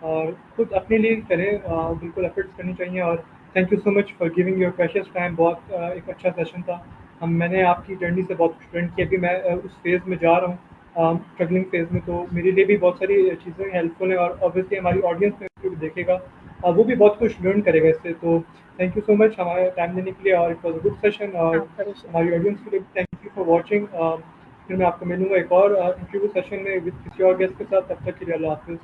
اور خود اپنے لیے کریں، بالکل ایفرٹس کرنی چاہیے. اور thank you so much for giving your precious time. بہت ایک اچھا سیشن تھا. میں نے آپ کی جرنی سے بہت کچھ لرن کیا. ابھی میں اس فیز میں جا رہا ہوں، اسٹرگلنگ فیز میں، تو میرے لیے بھی بہت ساری چیزیں ہیلپ فل ہیں اور اوبیسلی ہماری آڈینس میں جو بھی دیکھے گا وہ بھی بہت کچھ لرن کرے گا اس سے. تو تھینک یو سو مچ ہمارا ٹائم دینے کے لیے، اور it was a good session. اور
آپ کا بھی شکریہ.
ہماری آڈینس کے لیے تھینک یو فار واچنگ. پھر میں آپ کو ملوں گا ایک اور انٹرویو سیشن میں وتھ کسی اور گیسٹ کے ساتھ. تب تک کے لیے اللہ حافظ.